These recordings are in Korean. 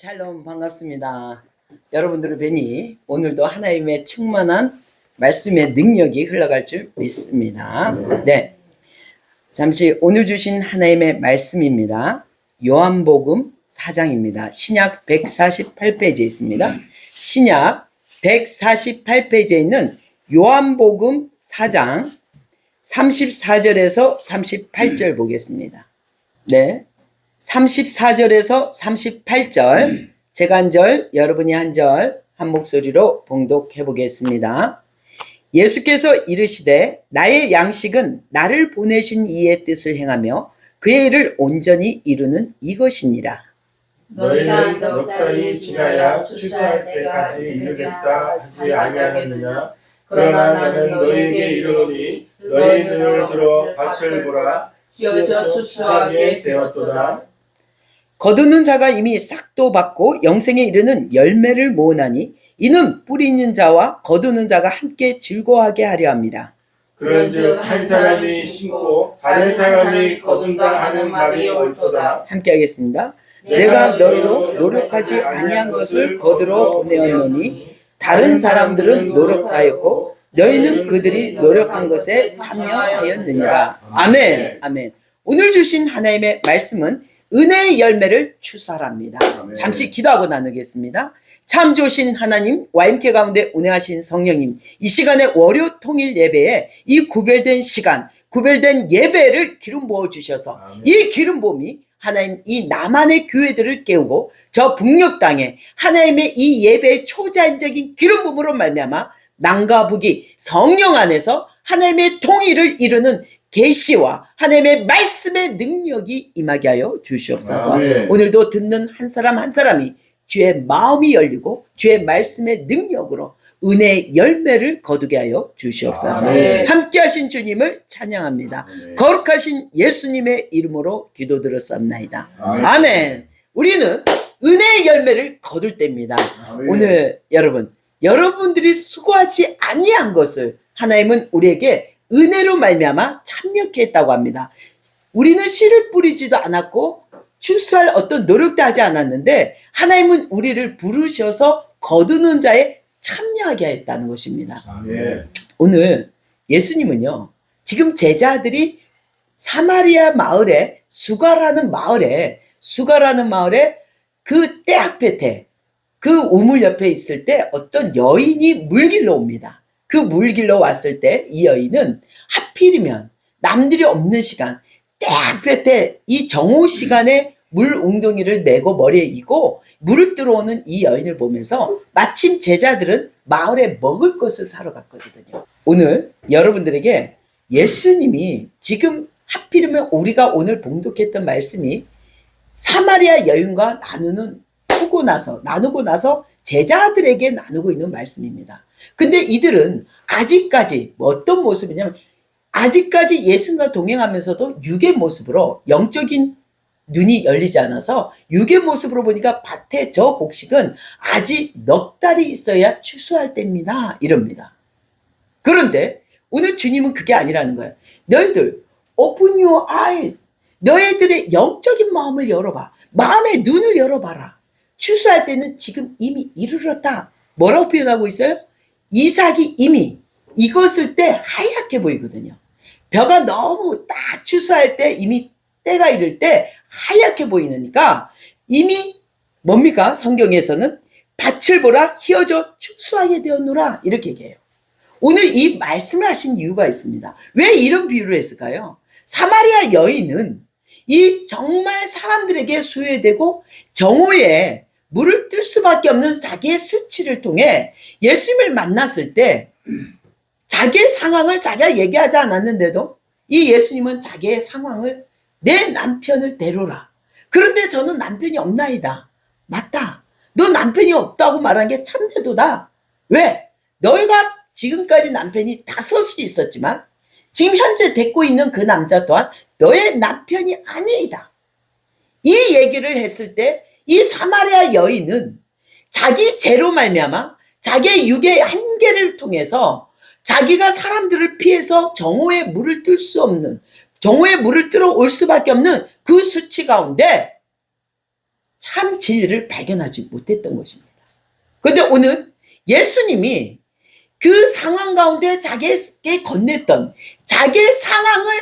샬롬 반갑습니다. 여러분들을 뵈니 오늘도 하나님의 충만한 말씀의 능력이 흘러갈 줄 믿습니다. 네, 잠시 오늘 주신 하나님의 말씀입니다. 요한복음 4장입니다. 신약 148페이지에 있습니다. 신약 148페이지에 있는 요한복음 4장 34절에서 38절 보겠습니다. 네. 34절에서 38절 제가 한 절 여러분이 한 절 한 목소리로 봉독해 보겠습니다. 예수께서 이르시되 나의 양식은 나를 보내신 이의 뜻을 행하며 그의 일을 온전히 이루는 이것이니라. 너희는 넉 달이 지나야 추수할 때까지 이르겠다 하지 아니하겠느냐. 그러나 나는 너희에게 이르노니 너희 눈을 들어 밭을 보라. 휘어져 추수하게 되었도다. 거두는 자가 이미 싹도 받고 영생에 이르는 열매를 모으나니 이는 뿌리 있는 자와 거두는 자가 함께 즐거워하게 하려 함이라. 그런즉 한 사람이 심고 다른 사람이 거둔다 하는 말이 옳도다. 함께 하겠습니다. 내가 너희로 노력하지 아니한 것을 거두러 보내었노니 다른 사람들은 노력하였고 너희는 그들이 노력한 것에 참여하였느니라. 아멘. 아멘. 오늘 주신 하나님의 말씀은 은혜의 열매를 추수하랍니다. 잠시 기도하고 나누겠습니다. 참 좋으신 하나님, YMK 가운데 운행하신 성령님, 이 시간에 월요 통일 예배에 이 구별된 시간, 구별된 예배를 기름 부어 주셔서 이 기름 부음이 하나님 이 남한의 교회들을 깨우고 저 북녘 땅에 하나님의 이 예배의 초자연적인 기름 부음으로 말미암아 남과 북이 성령 안에서 하나님의 통일을 이루는 계시와 하나님의 말씀의 능력이 임하게 하여 주시옵소서. 오늘도 듣는 한 사람 한 사람이 주의 마음이 열리고 주의 말씀의 능력으로 은혜의 열매를 거두게 하여 주시옵소서. 함께 하신 주님을 찬양합니다. 거룩하신 예수님의 이름으로 기도드렸사옵나이다. 아멘. 우리는 은혜의 열매를 거둘 때입니다. 오늘 여러분들이 수고하지 아니한 것을 하나님은 우리에게 은혜로 말미암아 참여케 했다고 합니다. 우리는 씨를 뿌리지도 않았고 추수할 어떤 노력도 하지 않았는데 하나님은 우리를 부르셔서 거두는 자에 참여하게 했다는 것입니다. 오늘 예수님은요, 지금 제자들이 사마리아 마을에 수가라는 마을에 그 떼학볕에 그 우물 옆에 있을 때 어떤 여인이 물길로 옵니다. 그 물길로 왔을 때 이 여인은 하필이면 남들이 없는 시간 떼학볕에 이 정오 시간에 물 웅덩이를 메고 머리에 이고 물을 들어오는 이 여인을 보면서 마침 제자들은 마을에 먹을 것을 사러 갔거든요. 오늘 여러분들에게 예수님이 지금 하필이면 우리가 오늘 봉독했던 말씀이 사마리아 여인과 나누고 나서 제자들에게 나누고 있는 말씀입니다. 근데 이들은 아직까지 어떤 모습이냐면 아직까지 예수님과 동행하면서도 육의 모습으로 영적인 눈이 열리지 않아서 육의 모습으로 보니까 밭에 저 곡식은 아직 넉 달이 있어야 추수할 때입니다. 이럽니다. 그런데 오늘 주님은 그게 아니라는 거예요. 너희들 open your eyes. 너희들의 영적인 마음을 열어봐. 마음의 눈을 열어봐라. 추수할 때는 지금 이미 이르렀다. 뭐라고 표현하고 있어요? 이삭이 이미 익었을 때 하얗게 보이거든요. 벼가 너무 딱 추수할 때 이미 때가 이를 때 하얗게 보이니까 이미 뭡니까? 성경에서는 밭을 보라 휘어져 추수하게 되었노라 이렇게 얘기해요. 오늘 이 말씀을 하신 이유가 있습니다. 왜 이런 비유를 했을까요? 사마리아 여인은 이 정말 사람들에게 소외되고 정오에 물을 뜰 수밖에 없는 자기의 수치를 통해 예수님을 만났을 때 자기의 상황을 자기가 얘기하지 않았는데도 이 예수님은 자기의 상황을 내 남편을 데려라. 그런데 저는 남편이 없나이다. 맞다. 너 남편이 없다고 말한 게 참되도다. 왜? 너희가 지금까지 남편이 5이 있었지만 지금 현재 데리고 있는 그 남자 또한 너의 남편이 아니이다. 이 얘기를 했을 때 이 사마리아 여인은 자기 죄로 말미암아 자기의 육의 한계를 통해서 자기가 사람들을 피해서 정오에 물을 뜰 수 없는 정오에 물을 뜨러 올 수밖에 없는 그 수치 가운데 참 진리를 발견하지 못했던 것입니다. 그런데 오늘 예수님이 그 상황 가운데 자기에게 건넸던 자기의 상황을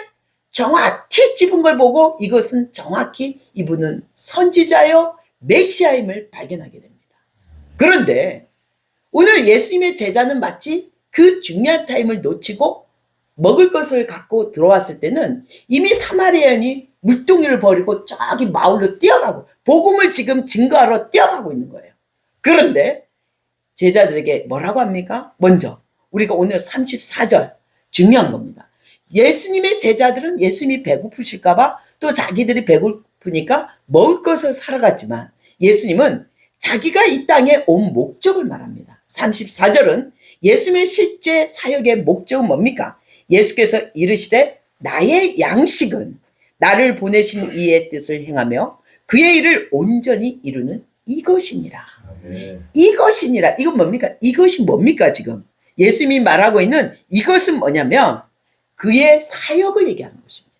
정확히 짚은 걸 보고 이것은 정확히 이분은 선지자요 메시아임을 발견하게 됩니다. 그런데 오늘 예수님의 제자는 마치 그 중요한 타임을 놓치고 먹을 것을 갖고 들어왔을 때는 이미 사마리아인이 물동이를 버리고 저기 마을로 뛰어가고 복음을 지금 증거하러 뛰어가고 있는 거예요. 그런데 제자들에게 뭐라고 합니까? 먼저 우리가 오늘 34절 중요한 겁니다. 예수님의 제자들은 예수님이 배고프실까봐 또 자기들이 배고프니까 먹을 것을 사러 갔지만 예수님은 자기가 이 땅에 온 목적을 말합니다. 34절은 예수님의 실제 사역의 목적은 뭡니까? 예수께서 이르시되 나의 양식은 나를 보내신 이의 뜻을 행하며 그의 일을 온전히 이루는 이것이니라. 이것이니라. 이건 뭡니까? 이것이 뭡니까 지금? 예수님이 말하고 있는 이것은 뭐냐면 그의 사역을 얘기하는 것입니다.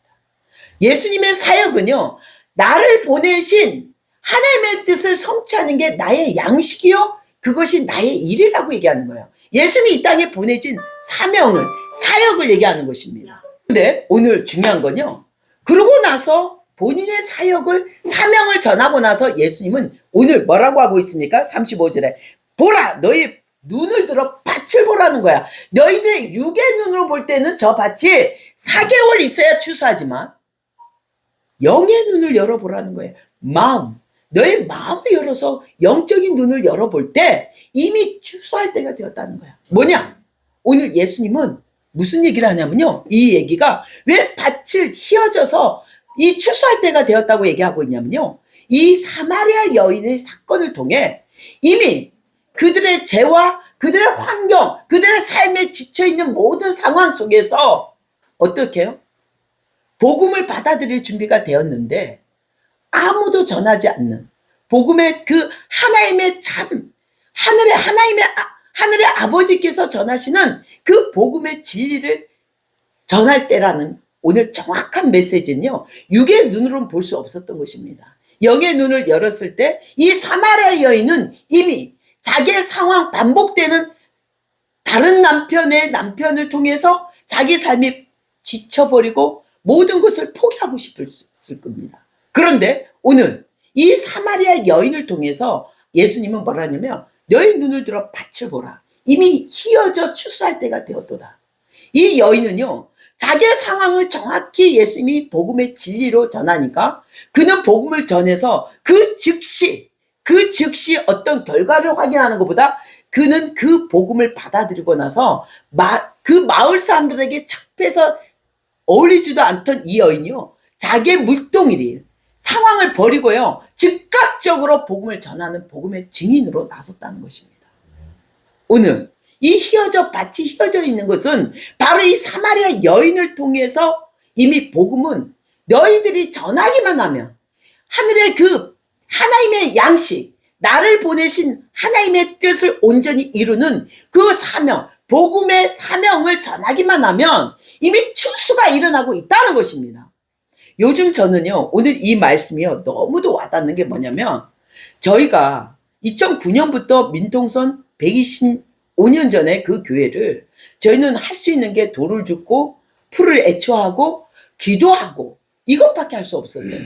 예수님의 사역은요. 나를 보내신 하나님의 뜻을 성취하는 게 나의 양식이요. 그것이 나의 일이라고 얘기하는 거예요. 예수님이 이 땅에 보내진 사명을, 사역을 얘기하는 것입니다. 근데 오늘 중요한 건요. 그러고 나서 본인의 사명을 전하고 나서 예수님은 오늘 뭐라고 하고 있습니까? 35절에 보라 너희 눈을 들어 밭을 보라는 거야. 너희들의 육의 눈으로 볼 때는 저 밭이 4개월 있어야 추수하지만 영의 눈을 열어보라는 거예요. 마음. 너의 마음을 열어서 영적인 눈을 열어볼 때 이미 추수할 때가 되었다는 거야. 뭐냐? 오늘 예수님은 무슨 얘기를 하냐면요. 이 얘기가 왜 밭을 휘어져서 이 추수할 때가 되었다고 얘기하고 있냐면요. 이 사마리아 여인의 사건을 통해 이미 그들의 죄와 그들의 환경, 그들의 삶에 지쳐있는 모든 상황 속에서 어떻게 해요? 복음을 받아들일 준비가 되었는데 아무도 전하지 않는 복음의 그 하나님의 참 하늘의 아버지께서 전하시는 그 복음의 진리를 전할 때라는 오늘 정확한 메시지는요. 육의 눈으로는 볼 수 없었던 것입니다. 영의 눈을 열었을 때 이 사마리아 여인은 이미 자기의 상황 반복되는 다른 남편을 통해서 자기 삶이 지쳐버리고 모든 것을 포기하고 싶었을 겁니다. 그런데 오늘 이 사마리아 여인을 통해서 예수님은 뭐라 하냐면 너의 눈을 들어 밭을 보라. 이미 휘어져 추수할 때가 되었도다. 이 여인은요. 자기의 상황을 정확히 예수님이 복음의 진리로 전하니까 그는 복음을 전해서 그 즉시 어떤 결과를 확인하는 것보다 그는 그 복음을 받아들이고 나서 그 마을 사람들에게 착해서 어울리지도 않던 이 여인이요. 자기의 물동이를 상황을 버리고요. 즉각적으로 복음을 전하는 복음의 증인으로 나섰다는 것입니다. 오늘 이 밭이 휘어져 있는 것은 바로 이 사마리아 여인을 통해서 이미 복음은 너희들이 전하기만 하면 하늘의 그 하나님의 양식, 나를 보내신 하나님의 뜻을 온전히 이루는 그 사명, 복음의 사명을 전하기만 하면 이미 추수가 일어나고 있다는 것입니다. 요즘 저는요, 오늘 이 말씀이요, 너무도 와닿는 게 뭐냐면, 저희가 2009년부터 민통선 125년 전에 그 교회를 저희는 할 수 있는 게 돌을 줍고, 풀을 애초하고, 기도하고, 이것밖에 할 수 없었어요.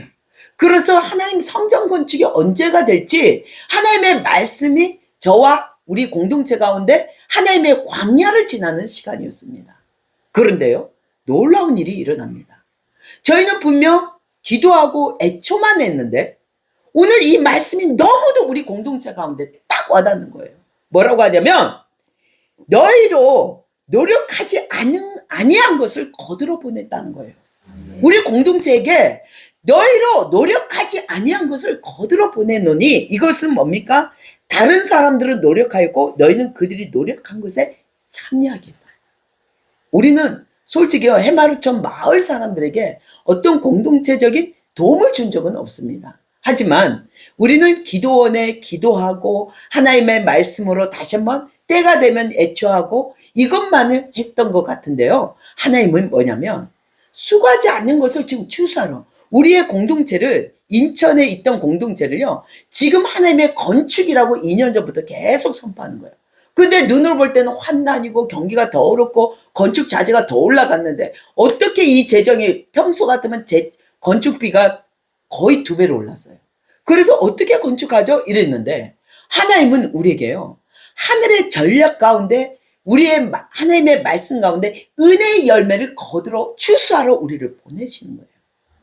그래서 하나님 성전 건축이 언제가 될지, 하나님의 말씀이 저와 우리 공동체 가운데 하나님의 광야를 지나는 시간이었습니다. 그런데요, 놀라운 일이 일어납니다. 저희는 분명 기도하고 애초만 했는데 오늘 이 말씀이 너무도 우리 공동체 가운데 딱 와닿는 거예요. 뭐라고 하냐면 너희로 노력하지 아니한 것을 거들어 보냈다는 거예요. 우리 공동체에게 너희로 노력하지 아니한 것을 거들어 보내노니 이것은 뭡니까? 다른 사람들은 노력하였고 너희는 그들이 노력한 것에 참여하겠다. 우리는 솔직히요, 해마루천 마을 사람들에게 어떤 공동체적인 도움을 준 적은 없습니다. 하지만 우리는 기도원에 기도하고 하나님의 말씀으로 다시 한번 때가 되면 애초하고 이것만을 했던 것 같은데요. 하나님은 뭐냐면 수고하지 않는 것을 지금 추수하러 우리의 공동체를, 인천에 있던 공동체를요, 지금 하나님의 건축이라고 2년 전부터 계속 선포하는 거예요. 근데 눈으로 볼 때는 환난이고 경기가 더 어렵고 건축 자재가 더 올라갔는데 어떻게 이 재정이 평소 같으면 건축비가 거의 2배로 올랐어요. 그래서 어떻게 건축하죠? 이랬는데 하나님은 우리에게요, 하늘의 전략 가운데 우리의 하나님의 말씀 가운데 은혜의 열매를 거두러 추수하러 우리를 보내시는 거예요.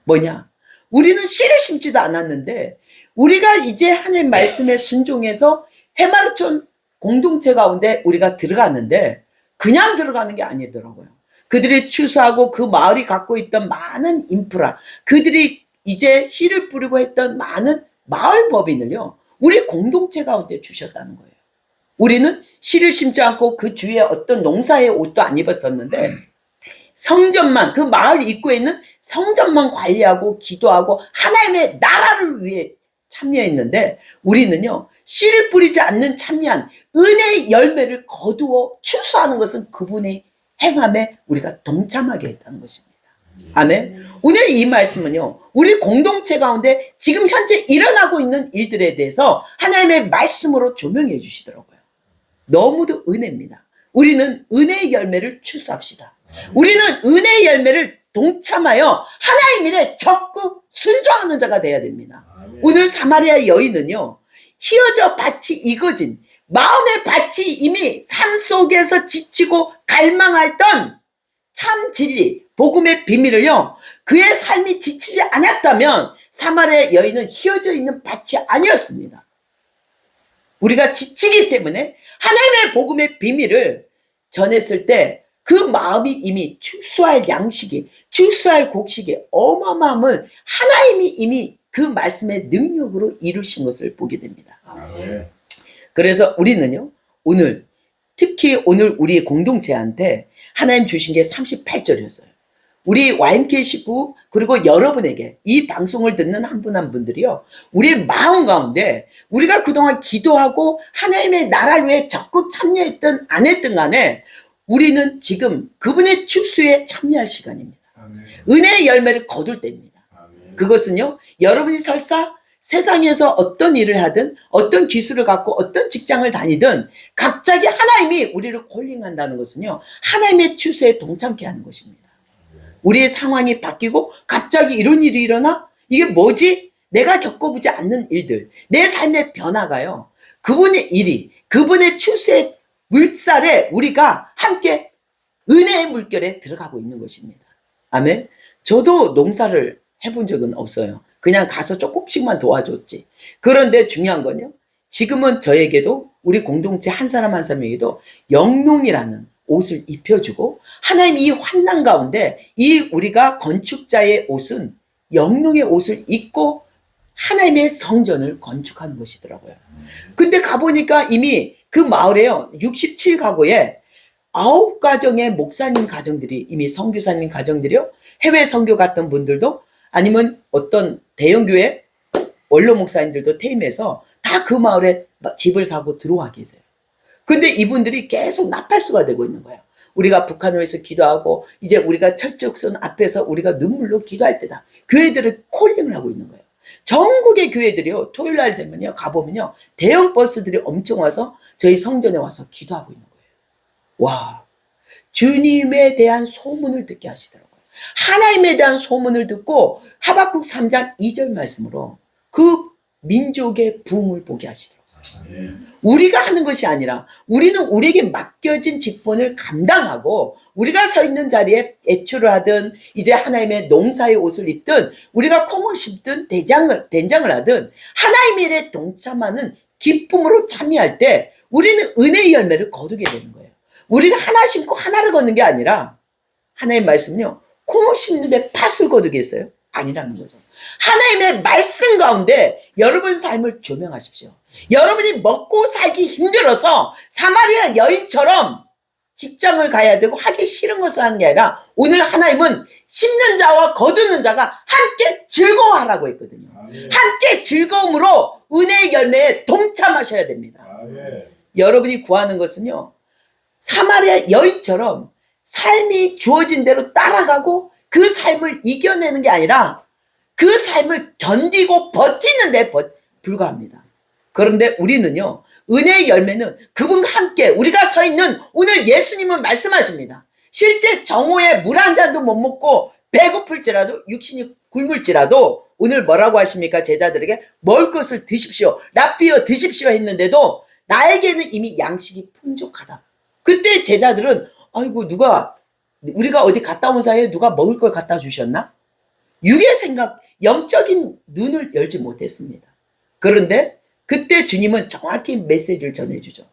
뭐냐? 우리는 씨를 심지도 않았는데 우리가 이제 하나님 말씀에 순종해서 해마루촌 공동체 가운데 우리가 들어갔는데 그냥 들어가는 게 아니더라고요. 그들이 추수하고 그 마을이 갖고 있던 많은 인프라, 그들이 이제 씨를 뿌리고 했던 많은 마을 법인을요, 우리 공동체 가운데 주셨다는 거예요. 우리는 씨를 심지 않고 그 주위에 어떤 농사의 옷도 안 입었었는데 성전만, 그 마을 입구에 있는 성전만 관리하고 기도하고 하나님의 나라를 위해 참여했는데 우리는요, 씨를 뿌리지 않는 참여한 은혜의 열매를 거두어 추수하는 것은 그분의 행함에 우리가 동참하게 했다는 것입니다. 아멘. 오늘 이 말씀은요, 우리 공동체 가운데 지금 현재 일어나고 있는 일들에 대해서 하나님의 말씀으로 조명해 주시더라고요. 너무도 은혜입니다. 우리는 은혜의 열매를 추수합시다. 우리는 은혜의 열매를 동참하여 하나님 일에 적극 순종하는 자가 되어야 됩니다. 오늘 사마리아 여인은요, 휘어져 밭이 익어진, 마음의 밭이 이미 삶 속에서 지치고 갈망했던 참 진리, 복음의 비밀을요, 그의 삶이 지치지 않았다면 사마리아 여인은 휘어져 있는 밭이 아니었습니다. 우리가 지치기 때문에 하나님의 복음의 비밀을 전했을 때 그 마음이 이미 추수할 양식이, 추수할 곡식이 어마어마함을 하나님이 이미 그 말씀의 능력으로 이루신 것을 보게 됩니다. 아멘. 그래서 우리는요, 오늘, 특히 오늘 우리 공동체한테 하나님 주신 게 38절이었어요. 우리 YMK 식구, 그리고 여러분에게 이 방송을 듣는 한 분 한 분들이요, 우리의 마음 가운데 우리가 그동안 기도하고 하나님의 나라를 위해 적극 참여했든 안 했든 간에 우리는 지금 그분의 축수에 참여할 시간입니다. 아멘. 은혜의 열매를 거둘 때입니다. 아멘. 그것은요, 여러분이 설사 세상에서 어떤 일을 하든 어떤 기술을 갖고 어떤 직장을 다니든 갑자기 하나님이 우리를 콜링한다는 것은요, 하나님의 추수에 동참케 하는 것입니다. 우리의 상황이 바뀌고 갑자기 이런 일이 일어나? 이게 뭐지? 내가 겪어보지 않는 일들, 내 삶의 변화가요, 그분의 일이, 그분의 추수의 물살에 우리가 함께 은혜의 물결에 들어가고 있는 것입니다. 아멘. 저도 농사를 해본 적은 없어요. 그냥 가서 조금씩만 도와줬지. 그런데 중요한 건요, 지금은 저에게도, 우리 공동체 한 사람 한 사람에게도 영농이라는 옷을 입혀주고, 하나님 이 환난 가운데 이 우리가 건축자의 옷은 영농의 옷을 입고 하나님의 성전을 건축하는 것이더라고요. 근데 가보니까 이미 그 마을에요, 67가구에 9가정의 목사님 가정들이, 이미 선교사님 가정들이요, 해외 선교 갔던 분들도, 아니면 어떤 대형교회 원로 목사님들도 퇴임해서 다 그 마을에 집을 사고 들어와 계세요. 근데 이분들이 계속 나팔수가 되고 있는 거예요. 우리가 북한을 위해서 기도하고 이제 우리가 철쭉선 앞에서 우리가 눈물로 기도할 때다. 교회들을 콜링을 하고 있는 거예요. 전국의 교회들이요, 토요일 날 되면요, 가보면요, 대형 버스들이 엄청 와서 저희 성전에 와서 기도하고 있는 거예요. 와, 주님에 대한 소문을 듣게 하시더라고요. 하나님에 대한 소문을 듣고 하박국 3장 2절 말씀으로 그 민족의 부흥을 보게 하시더라고요. 우리가 하는 것이 아니라 우리는 우리에게 맡겨진 직분을 감당하고 우리가 서 있는 자리에 애출을 하든 이제 하나님의 농사의 옷을 입든 우리가 콩을 심든 된장을 하든 하나님의 일에 동참하는 기쁨으로 참여할 때 우리는 은혜의 열매를 거두게 되는 거예요. 우리가 하나 심고 하나를 걷는 게 아니라, 하나님의 말씀은요, 콩을 심는데 팥을 거두겠어요? 아니라는 거죠. 하나님의 말씀 가운데 여러분 삶을 조명하십시오. 여러분이 먹고 살기 힘들어서 사마리아 여인처럼 직장을 가야 되고 하기 싫은 것을 하는 게 아니라, 오늘 하나님은 심는 자와 거두는 자가 함께 즐거워하라고 했거든요. 아멘. 함께 즐거움으로 은혜의 열매에 동참하셔야 됩니다. 아멘. 여러분이 구하는 것은요, 사마리아 여인처럼 삶이 주어진 대로 따라가고 그 삶을 이겨내는 게 아니라 그 삶을 견디고 버티는 데 불과합니다. 그런데 우리는요, 은혜의 열매는 그분과 함께 우리가 서 있는 오늘 예수님은 말씀하십니다. 실제 정오에 물 한 잔도 못 먹고 배고플지라도 육신이 굶을지라도 오늘 뭐라고 하십니까? 제자들에게 먹을 것을 드십시오. 랍비어 드십시오 했는데도 나에게는 이미 양식이 풍족하다. 그때 제자들은 아이고 우리가 어디 갔다 온 사이에 누가 먹을 걸 갖다 주셨나? 육의 생각, 영적인 눈을 열지 못했습니다. 그런데 그때 주님은 정확히 메시지를 전해주죠.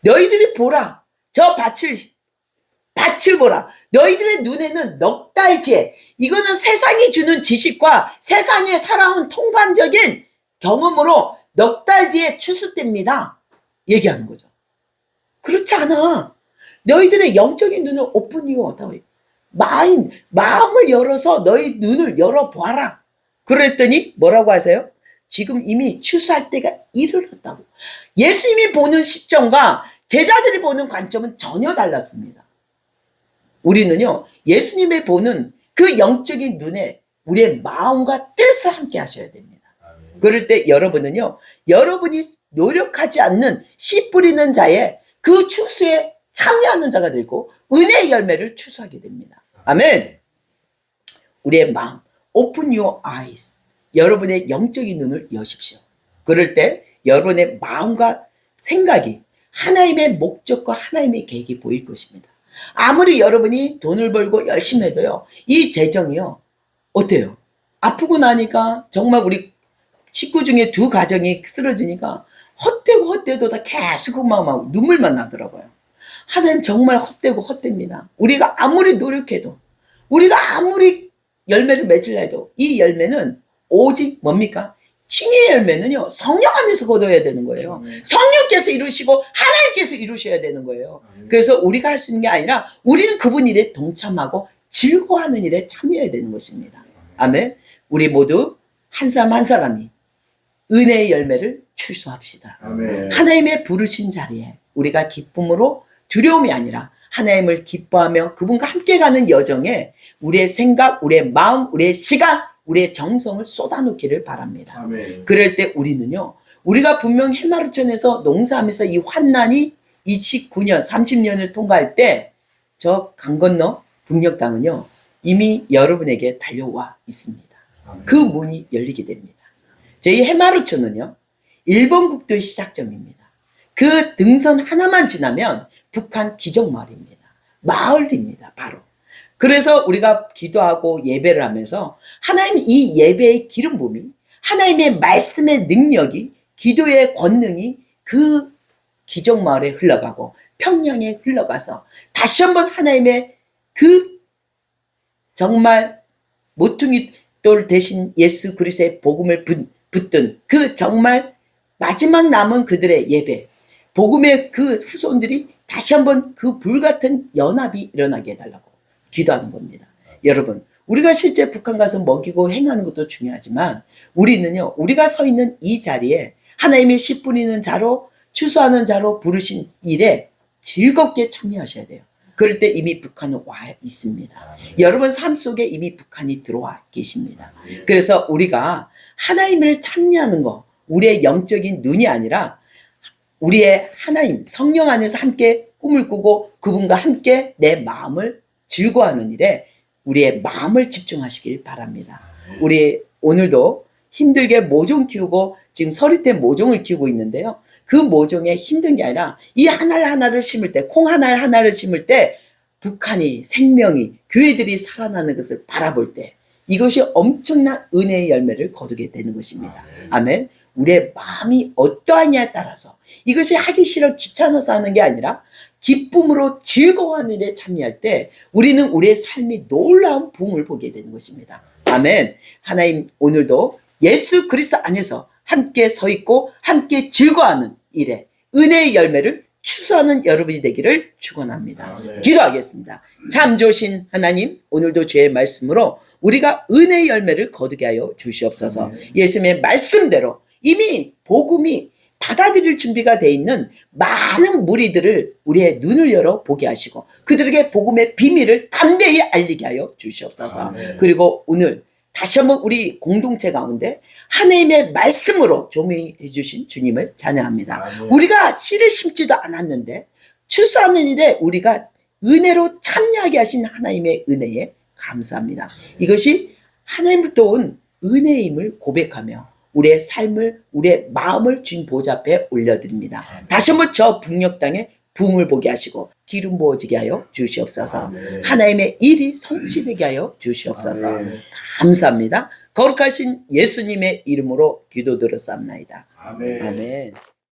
너희들이 보라. 저 밭을 보라. 너희들의 눈에는 넉 달째, 이거는 세상이 주는 지식과 세상에 살아온 통반적인 경험으로 넉 달 뒤에 추수됩니다. 얘기하는 거죠. 그렇지 않아. 너희들의 영적인 눈을 오픈 유어 마음을 열어서 너희 눈을 열어보아라. 그랬더니 뭐라고 하세요? 지금 이미 추수할 때가 이르렀다고. 예수님이 보는 시점과 제자들이 보는 관점은 전혀 달랐습니다. 우리는요, 예수님이 보는 그 영적인 눈에 우리의 마음과 뜻을 함께 하셔야 됩니다. 그럴 때 여러분은요, 여러분이 노력하지 않는 씨 뿌리는 자의 그 추수에 참여하는 자가 되고 은혜의 열매를 추수하게 됩니다. 아멘. 우리의 마음, open your eyes. 여러분의 영적인 눈을 여십시오. 그럴 때 여러분의 마음과 생각이 하나님의 목적과 하나님의 계획이 보일 것입니다. 아무리 여러분이 돈을 벌고 열심히 해도요, 이 재정이요, 어때요? 아프고 나니까 정말 우리 식구 중에 두 가정이 쓰러지니까 헛되고 다 계속 그 마음하고 눈물만 나더라고요. 하나님 정말 헛되고 헛됩니다. 우리가 아무리 노력해도, 우리가 아무리 열매를 맺으려 해도 이 열매는 오직 뭡니까? 칭의의 열매는요, 성령 안에서 거둬야 되는 거예요. 성령께서 이루시고 하나님께서 이루셔야 되는 거예요. 그래서 우리가 할 수 있는 게 아니라 우리는 그분 일에 동참하고 즐거워하는 일에 참여해야 되는 것입니다. 아멘. 우리 모두 한 사람 한 사람이 은혜의 열매를 출소합시다. 아멘. 하나님의 부르신 자리에 우리가 기쁨으로, 두려움이 아니라 하나님을 기뻐하며 그분과 함께 가는 여정에 우리의 생각, 우리의 마음, 우리의 시간, 우리의 정성을 쏟아놓기를 바랍니다. 아멘. 그럴 때 우리는요, 우리가 분명 해마루천에서 농사하면서 이 환난이 29년, 30년을 통과할 때 저 강 건너 북녘 땅은요, 이미 여러분에게 달려와 있습니다. 아멘. 그 문이 열리게 됩니다. 저희 해마루천은요, 일본 국도의 시작점입니다. 그 등선 하나만 지나면 북한 기적마을입니다. 마을입니다, 바로. 그래서 우리가 기도하고 예배를 하면서 하나님 이 예배의 기름 부음이, 하나님의 말씀의 능력이, 기도의 권능이 그 기적마을에 흘러가고 평양에 흘러가서 다시 한번 하나님의 그 정말 모퉁이 돌 대신 예수 그리스도의 복음을 붙든 그 정말 마지막 남은 그들의 예배, 복음의 그 후손들이 다시 한번 그 불같은 연합이 일어나게 해달라고 기도하는 겁니다. 여러분, 우리가 실제 북한 가서 먹이고 행하는 것도 중요하지만 우리는요, 우리가 서 있는 이 자리에 하나님의 씨 뿌리는 자로, 추수하는 자로 부르신 일에 즐겁게 참여하셔야 돼요. 그럴 때 이미 북한은 와 있습니다. 여러분 삶 속에 이미 북한이 들어와 계십니다. 그래서 우리가 하나님을 참여하는 거, 우리의 영적인 눈이 아니라 우리의 하나님, 성령 안에서 함께 꿈을 꾸고 그분과 함께 내 마음을 즐거워하는 일에 우리의 마음을 집중하시길 바랍니다. 우리 오늘도 힘들게 모종 키우고 지금 서리태 모종을 키우고 있는데요. 그 모종에 힘든 게 아니라 이 하나를 심을 때, 콩 하나를 심을 때 북한이, 생명이, 교회들이 살아나는 것을 바라볼 때 이것이 엄청난 은혜의 열매를 거두게 되는 것입니다. 아멘. 우리의 마음이 어떠하냐에 따라서 이것이 하기 싫어 귀찮아서 하는 게 아니라 기쁨으로 즐거워하는 일에 참여할 때 우리는 우리의 삶이 놀라운 부흥을 보게 되는 것입니다. 아멘. 하나님 오늘도 예수 그리스도 안에서 함께 서 있고 함께 즐거워하는 일에 은혜의 열매를 추수하는 여러분이 되기를 축원합니다. 기도하겠습니다. 참 좋으신 하나님, 오늘도 주의 말씀으로 우리가 은혜의 열매를 거두게 하여 주시옵소서. 예수님의 말씀대로 이미 복음이 받아들일 준비가 돼 있는 많은 무리들을 우리의 눈을 열어 보게 하시고 그들에게 복음의 비밀을 담대히 알리게 하여 주시옵소서. 그리고 오늘 다시 한번 우리 공동체 가운데 하나님의 말씀으로 조명해 주신 주님을 찬양합니다. 아멘. 우리가 씨를 심지도 않았는데 추수하는 일에 우리가 은혜로 참여하게 하신 하나님의 은혜에 감사합니다. 이것이 하나님부터 온 은혜임을 고백하며 우리의 삶을, 우리의 마음을 주님 보좌 앞에 올려드립니다. 다시 한번 저 북녘 땅에 붕을 보게 하시고 기름 부어지게 하여 주시옵소서. 아멘. 하나님의 일이 성취되게 하여 주시옵소서. 아멘. 감사합니다. 거룩하신 예수님의 이름으로 기도드렸사옵나이다. 아멘. 아멘.